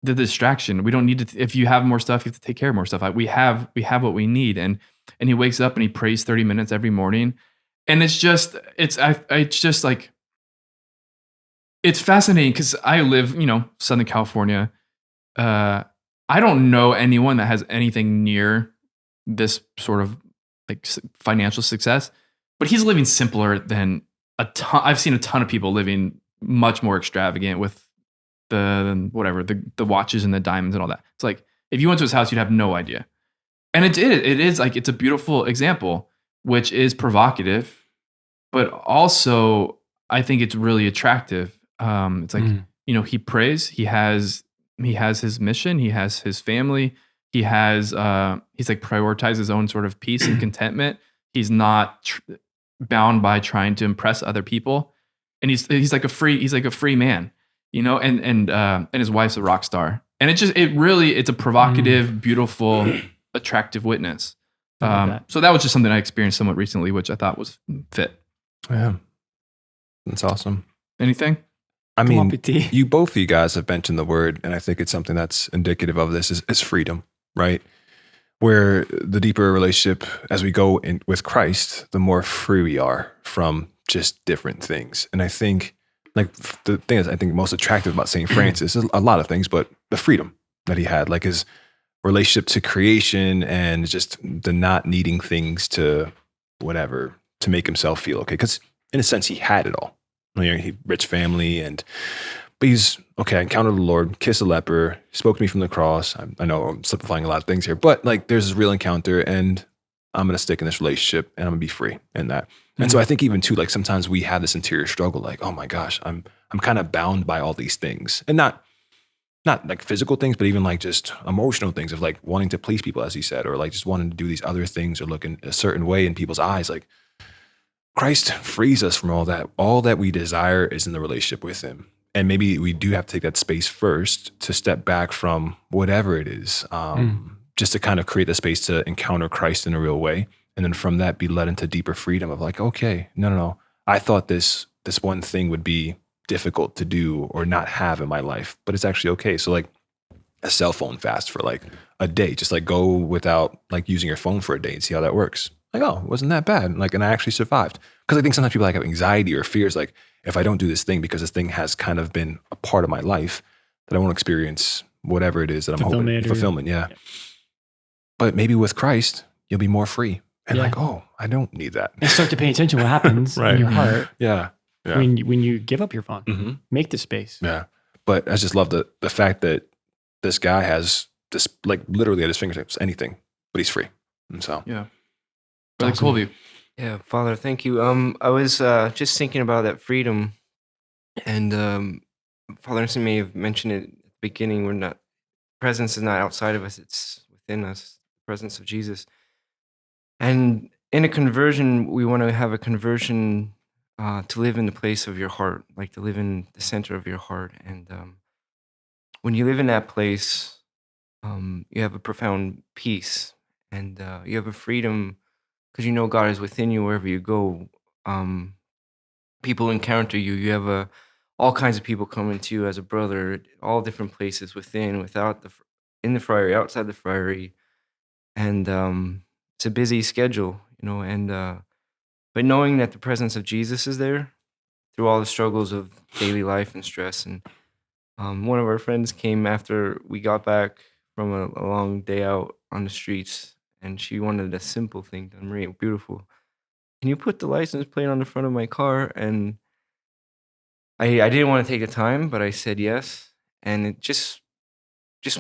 the distraction. We don't need to. If you have more stuff, you have to take care of more stuff. We have what we need. And he wakes up and he prays 30 minutes every morning. And it's just like, it's fascinating because I live, Southern California. I don't know anyone that has anything near this sort of like financial success, but he's living simpler than a ton. I've seen a ton of people living much more extravagant with the watches and the diamonds and all that. It's like, if you went to his house, you'd have no idea. And it is like, it's a beautiful example, which is provocative, but also I think it's really attractive. It's like, he prays, he has his mission, he has his family, he's like prioritizes his own sort of peace and contentment. He's not bound by trying to impress other people. And he's like a free man, and his wife's a rock star. And it's a provocative, beautiful, attractive witness. So that was just something I experienced somewhat recently, which I thought was fit. Yeah. That's awesome. Anything? I mean, PT. both of you guys have mentioned the word, and I think it's something that's indicative of this is freedom, right? Where the deeper relationship as we go in with Christ, the more free we are from just different things. And I think like the thing is, I think most attractive about St. Francis is a lot of things, but the freedom that he had, like his relationship to creation and just the not needing things to whatever to make himself feel okay. Because in a sense, he had it all. He rich family, but he's okay. I encountered the Lord, kissed a leper, spoke to me from the cross. I know I'm simplifying a lot of things here, but like there's this real encounter, and I'm going to stick in this relationship and I'm going to be free in that. And so I think even too, like sometimes we have this interior struggle, like, oh my gosh, I'm kind of bound by all these things, and not like physical things, but even like just emotional things of like wanting to please people, as he said, or like just wanting to do these other things or look in a certain way in people's eyes. Like Christ frees us from all that. All that we desire is in the relationship with him. And maybe we do have to take that space first to step back from whatever it is, just to kind of create the space to encounter Christ in a real way. And then from that, be led into deeper freedom of like, okay, no. I thought this one thing would be difficult to do or not have in my life, but it's actually okay. So like a cell phone fast for like a day, just like go without like using your phone for a day and see how that works. Like, oh, it wasn't that bad. Like, and I actually survived. Because I think sometimes people like have anxiety or fears, like if I don't do this thing because this thing has kind of been a part of my life, that I won't experience whatever it is that I'm hoping. Fulfillment, yeah. But maybe with Christ, you'll be more free. And like, oh, I don't need that. And start to pay attention to what happens in your heart. Yeah. When you give up your phone, make the space. Yeah. But I just love the fact that this guy has this, like literally at his fingertips, anything, but he's free. And so. Yeah. Brother Kolbe. Yeah, Father, thank you. I was just thinking about that freedom. And Father Anderson may have mentioned it at the beginning. Presence is not outside of us, it's within us, the presence of Jesus. And in a conversion, we want to have a conversion to live in the place of your heart, like to live in the center of your heart. And when you live in that place, you have a profound peace, and you have a freedom because you know God is within you wherever you go. People encounter you. You have all kinds of people coming to you as a brother, all different places within, without in the friary, outside the friary. And it's a busy schedule, and but knowing that the presence of Jesus is there through all the struggles of daily life and stress. And one of our friends came after we got back from a long day out on the streets, and she wanted a simple thing done. Maria, beautiful. Can you put the license plate on the front of my car? And I didn't want to take the time, but I said yes. And it just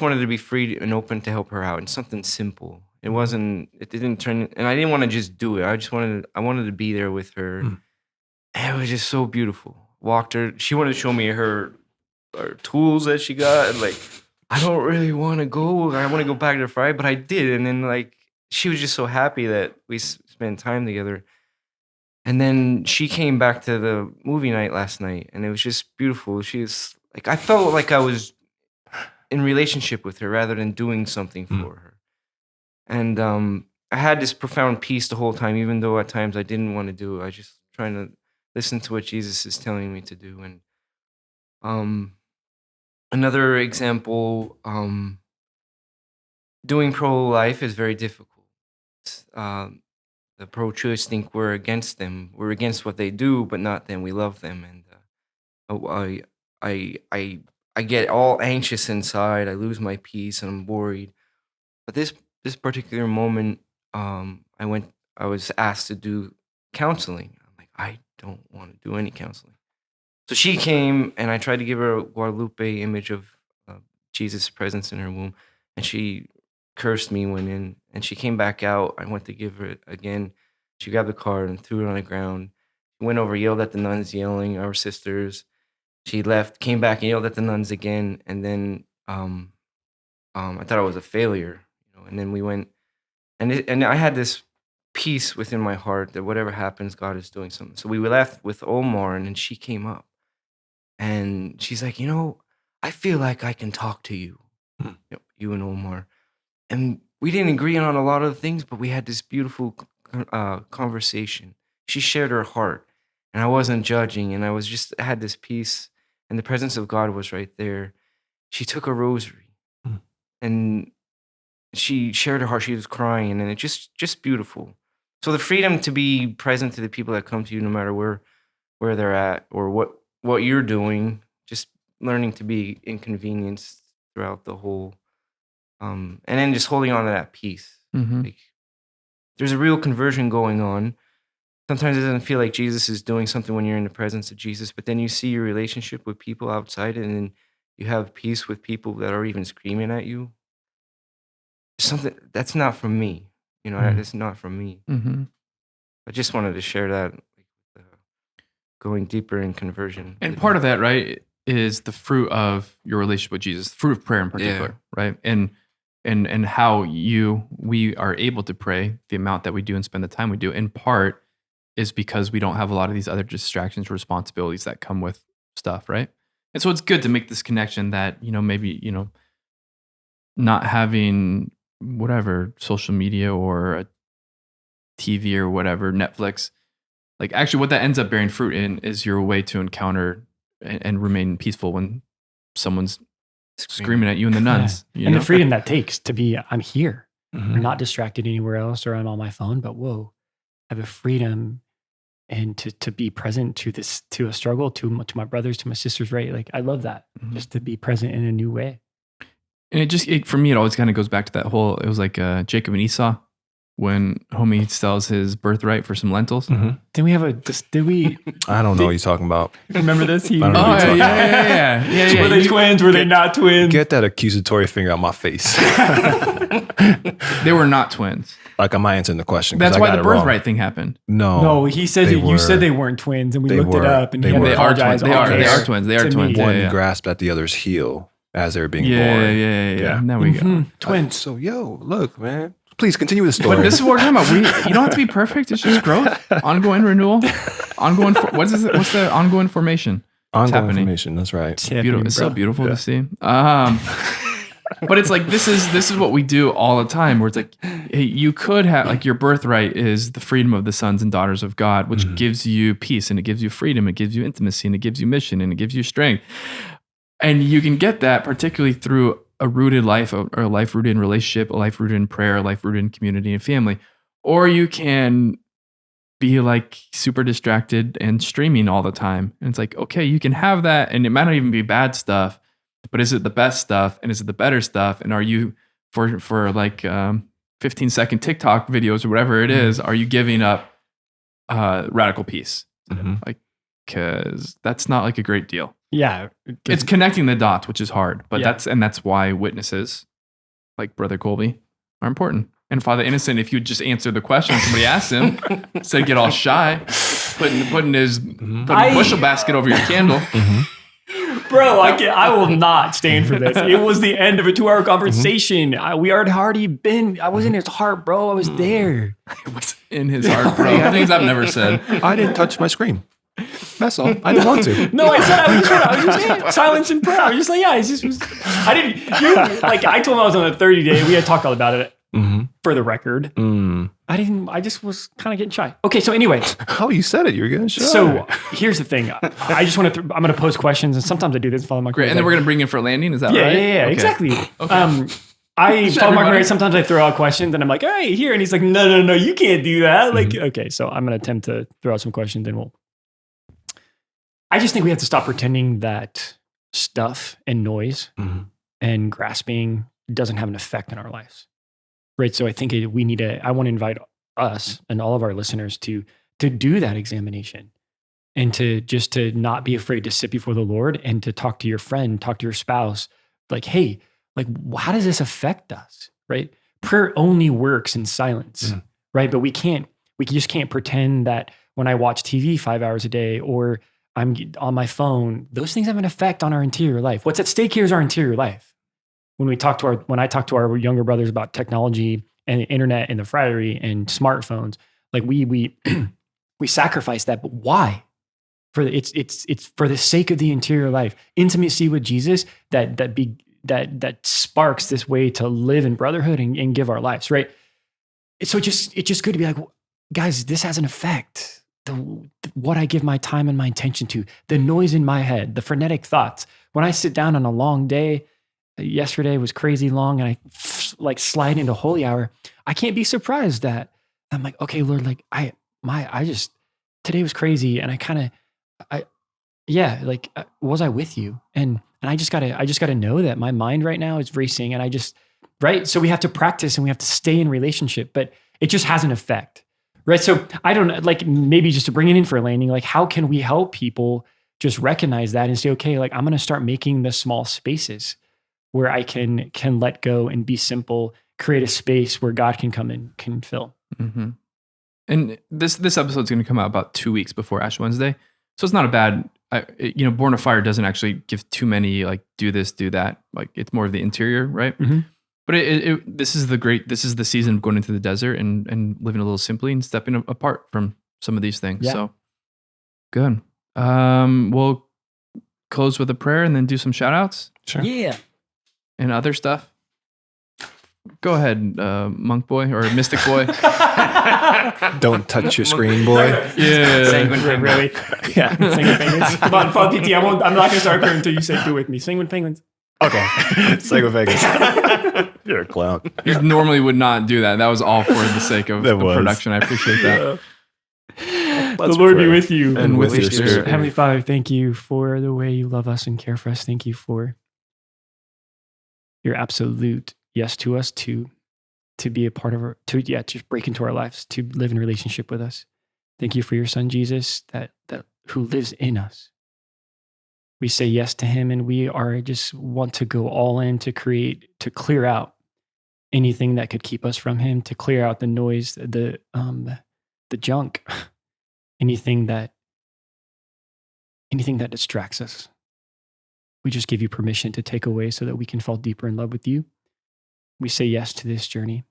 wanted to be free and open to help her out, and something simple. It didn't turn, and I didn't want to just do it. I wanted to be there with her. And it was just so beautiful. Walked her, she wanted to show me her tools that she got. And like, I don't really want to go. I want to go back to the fry, but I did. And then like, she was just so happy that we spent time together. And then she came back to the movie night last night, and it was just beautiful. She was like, I felt like I was in relationship with her rather than doing something for her. And I had this profound peace the whole time, even though at times I didn't want to do it. I just trying to listen to what Jesus is telling me to do. And another example, doing pro-life is very difficult. The pro-choice think we're against them. We're against what they do, but not them. We love them. And I get all anxious inside. I lose my peace, and I'm worried. But this particular moment, I was asked to do counseling. I'm like, I don't want to do any counseling. So she came, and I tried to give her a Guadalupe image of Jesus' presence in her womb, and she cursed me, went in, and she came back out. I went to give her it again. She grabbed the card and threw it on the ground. She went over, yelled at the nuns, yelling, our sisters. She left, came back, and yelled at the nuns again, and then I thought I was a failure. And then we went, and I had this peace within my heart that whatever happens, God is doing something. So we left with Omar, and then she came up, and she's like, I feel like I can talk to you, you and Omar. And we didn't agree on a lot of things, but we had this beautiful conversation. She shared her heart, and I wasn't judging, and I had this peace, and the presence of God was right there. She took a rosary, and she shared her heart. She was crying, and it's just beautiful. So the freedom to be present to the people that come to you, no matter where they're at or what you're doing, just learning to be inconvenienced throughout the whole, and then just holding on to that peace. Like, there's a real conversion going on. Sometimes it doesn't feel like Jesus is doing something when you're in the presence of Jesus, but then you see your relationship with people outside, and then you have peace with people that are even screaming at you. Something that's not from me. You know, Mhm. it's not from me. Mm-hmm. I just wanted to share that, going deeper in conversion. And part of that, right, is the fruit of your relationship with Jesus, the fruit of prayer in particular, right? And how we are able to pray the amount that we do and spend the time we do, in part is because we don't have a lot of these other distractions, responsibilities that come with stuff, right? And so it's good to make this connection that, maybe, not having whatever social media or a TV or whatever, Netflix, like actually what that ends up bearing fruit in is your way to encounter and remain peaceful when someone's screaming at you in the nuns. You And know? the freedom that takes to be, I'm here. Mhm. I'm not distracted anywhere else, or I'm on my phone, but whoa, I have a freedom and to be present to a struggle, to my brothers, to my sisters, right? Like, I love that, Mhm. just to be present in a new way. And for me, it always kind of goes back to that whole, it was like Jacob and Esau when homie sells his birthright for some lentils. Mhm. Did we I don't know what you're talking about. remember this? I don't know. Oh, what you're yeah. talking Were they twins? Were they not twins? Get that accusatory finger out my face. They were not twins. Like, am I answering the question? 'Cause That's I why got the it wrong. birthright thing happened. No, he said They that you said were- they weren't twins, and we they looked it were- up, and they he had were. to They are twins. apologize. They are Okay. twins. They are To twins. me. One Yeah. grasped at the other's heel as they were being Yeah, born. yeah. Now we go. Mhm. Twins. So, look, man. Please continue with the story. But this is what we're talking about. You don't have to be perfect. It's just growth, ongoing renewal, what's the ongoing formation? ongoing happening. information. That's right. Beautiful. It's so beautiful Yeah. to see. But it's like this is what we do all the time. Where it's like, hey, you could have, like, your birthright is the freedom of the sons and daughters of God, which gives you peace, and it gives you freedom, it gives you intimacy, and it gives you mission, and it gives you strength. And you can get that particularly through a rooted life, or a life rooted in relationship, a life rooted in prayer, a life rooted in community and family. Or you can be like super distracted and streaming all the time. And it's like, okay, you can have that, and it might not even be bad stuff, but is it the best stuff? And is it the better stuff? And are you for like 15-second TikTok videos or whatever it is, are you giving up radical peace? Mhm. Like, because that's not like a great deal. Yeah. It's connecting the dots, which is hard, but Yeah. that's why witnesses like Brother Kolbe are important. And Father Innocent, if you would just answer the question somebody asked him, instead of get all shy, putting his bushel basket over your candle. Bro, I will not stand for this. It was the end of a 2-hour conversation. I was in his heart, bro. I was there. It was in his heart, bro. Things I've never said. I didn't touch my screen. That's all. I didn't want to. No, I said I was just silence and prayer. I was just like, yeah, I told him I was on a 30 day. We had talked all about it for the record. I just was kind of getting shy. Okay, so anyway. Oh, you said it. You're getting shy. So here's the thing. I just want to, I'm going to pose questions, and sometimes I do this, follow my Great. And then we're going to bring in for a landing. Is that Yeah, right? yeah, Okay. exactly. Okay. I follow Mark everybody. Ray. Sometimes I throw out questions and I'm like, hey, here. And he's like, no, you can't do that. Like, okay, so I'm going to attempt to throw out some questions and I just think we have to stop pretending that stuff and noise and grasping doesn't have an effect on our lives. Right. So I think I want to invite us and all of our listeners to do that examination and to not be afraid to sit before the Lord and to talk to your friend, talk to your spouse, like, hey, like, how does this affect us? Right. Prayer only works in silence. Right. But we just can't pretend that when I watch TV 5 hours a day or I'm on my phone, those things have an effect on our interior life. What's at stake here is our interior life. When I talk to our younger brothers about technology and the internet and the friary and smartphones, like we sacrifice that, but why? It's for the sake of the interior life, intimacy with Jesus that sparks this way to live in brotherhood and give our lives, right? So it's just good to be like, guys, this has an effect. What I give my time and my attention to, the noise in my head, the frenetic thoughts. When I sit down on a long day, yesterday was crazy long, and I like slide into holy hour, I can't be surprised that I'm like, okay, Lord, like today was crazy, and was I with you? And I just gotta know that my mind right now is racing, and right. So we have to practice and we have to stay in relationship, but it just has an effect. Right. So I don't know, like maybe just to bring it in for a landing, like how can we help people just recognize that and say, okay, like I'm going to start making the small spaces where I can let go and be simple create a space where God can come and can fill. Mm-hmm. And this episode's going to come out about 2 weeks before Ash Wednesday. So it's not a bad, Born of Fire doesn't actually give too many, like, do this, do that. Like, it's more of the interior, right? Mm-hmm. But this is the season of going into the desert and living a little simply and stepping apart from some of these things. Yeah. So good. We'll close with a prayer and then do some shout outs. Sure. Yeah. And other stuff. Go ahead, monk boy or mystic boy. Don't touch your screen, boy. Yeah. Sanguine penguin. Really? Yeah. Sanguine penguins. Come on, Father PT. I'm not going to start praying until you say do it with me. Sanguine penguins. Okay. Psycho Vegas. You're a clown. You normally would not do that. That was all for the sake of That was. production. I appreciate that. The Lord be with you. And with your spirit. Heavenly Father, thank you for the way you love us and care for us. Thank you for your absolute yes to us, to be a part of our, to just break into our lives, to live in relationship with us. Thank you for your son, Jesus, that who lives in us. We say yes to him, and we are just want to go all in to clear out anything that could keep us from him, to clear out the noise, the junk, anything that distracts us. We just give you permission to take away so that we can fall deeper in love with you. We say yes to this journey.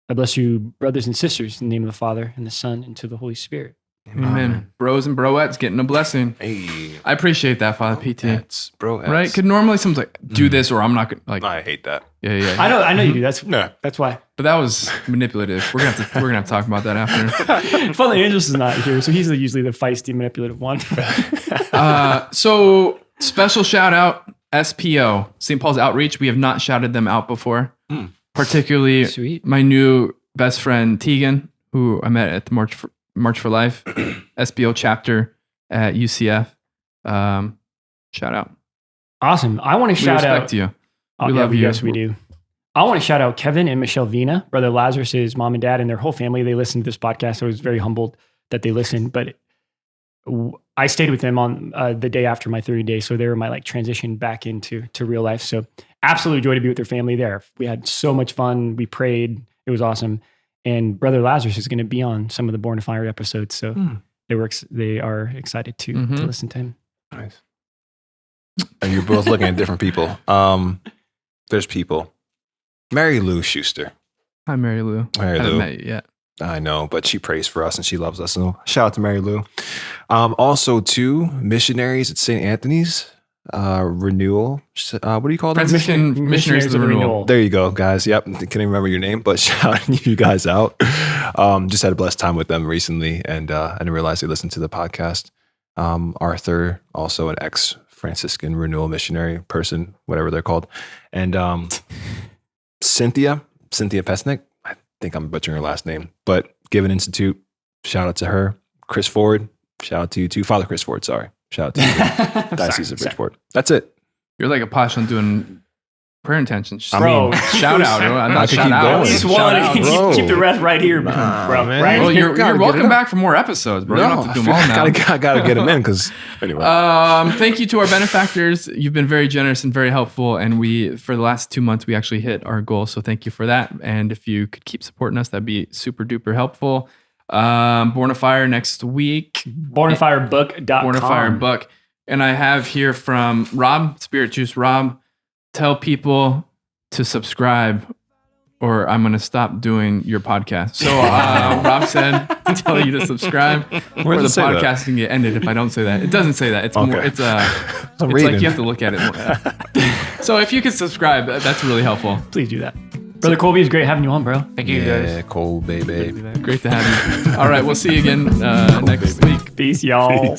I bless you, brothers and sisters, in the name of the Father and the Son and to the Holy Spirit. Amen. Bros and broettes getting a blessing. Hey. I appreciate that, Father PT. That's bro. Right? Because normally someone's like, do this or I'm not going to, like, I hate that. yeah. I know you do. That's why. But that was manipulative. We're gonna have to talk about that after. Father Angelus is not here, so he's usually the feisty, manipulative one. So special shout out, SPO, St. Paul's Outreach. We have not shouted them out before. Particularly Sweet. my new best friend, Tegan, who I met at the March for Life, SPO chapter at UCF. Shout out. Awesome. I want to We shout respect out. you. Oh, We yeah, love you. Yes, we do. I want to shout out Kevin and Michelle Vina, Brother Lazarus's mom and dad, and their whole family. They listened to this podcast. I was very humbled that they listened, but I stayed with them on the day after my 30 days. So they were my like transition back into real life. So absolute joy to be with their family there. We had so much fun. We prayed. It was awesome. And Brother Lazarus is going to be on some of the Born of Fire episodes. So they are excited to listen to him. Nice. And you're both looking at different people. There's people. Mary Lou Schuster. Hi, Mary Lou. Mary Haven't Lou. met you yet. I know, but she prays for us and she loves us. So shout out to Mary Lou. Also, two missionaries at St. Anthony's Renewal. What do you call them? Missionaries of the Renewal. There you go, guys. Yep. Can't even remember your name, but shouting you guys out. Just had a blessed time with them recently, and I didn't realize they listened to the podcast. Arthur, also an ex-Franciscan renewal missionary person, whatever they're called. And Cynthia Pesnick. I think I'm butchering her last name, but Given Institute, shout out to her. Chris Ford, shout out to you too. Father Chris Ford, sorry. Shout out to you. Diocese of Bridgeport. That's it. You're like a posh on doing prayer intentions. Bro, shout out. I'm I not could shout keep out. going. Just Shout out. bro. keep the rest right here, bro. man. Right Well, here. you're Gotta get welcome it up. back for more episodes, bro. You don't have to do them all now. I gotta get them in because anyway. Thank you to our benefactors. You've been very generous and very helpful. And for the last 2 months, we actually hit our goal. So thank you for that. And if you could keep supporting us, that'd be super duper helpful. Born of Fire next week. BornOfFireBook.com. Born of Fire book. And I have here from Rob, Spirit Juice Rob, tell people to subscribe or I'm going to stop doing your podcast. So Rob said to tell you to subscribe or the does it say that? podcast can get ended if I don't say that. It doesn't say that. It's Okay. more, it's I'm like reading. you have to look at it. So if you could subscribe, that's really helpful. Please do that. Brother Kolbe, it's great having you on, bro. Thank you guys. Kolbe, baby. Great to have you. All right, we'll see you again next week. Peace, y'all.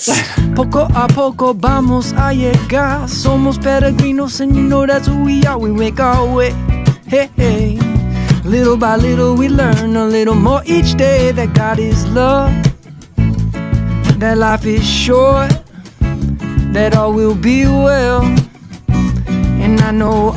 Poco a poco vamos a llegar. Somos peregrinos and you know that's who we are. We make our way. Hey, hey. Little by little we learn a little more each day that God is love. That life is short. That all will be well. And I know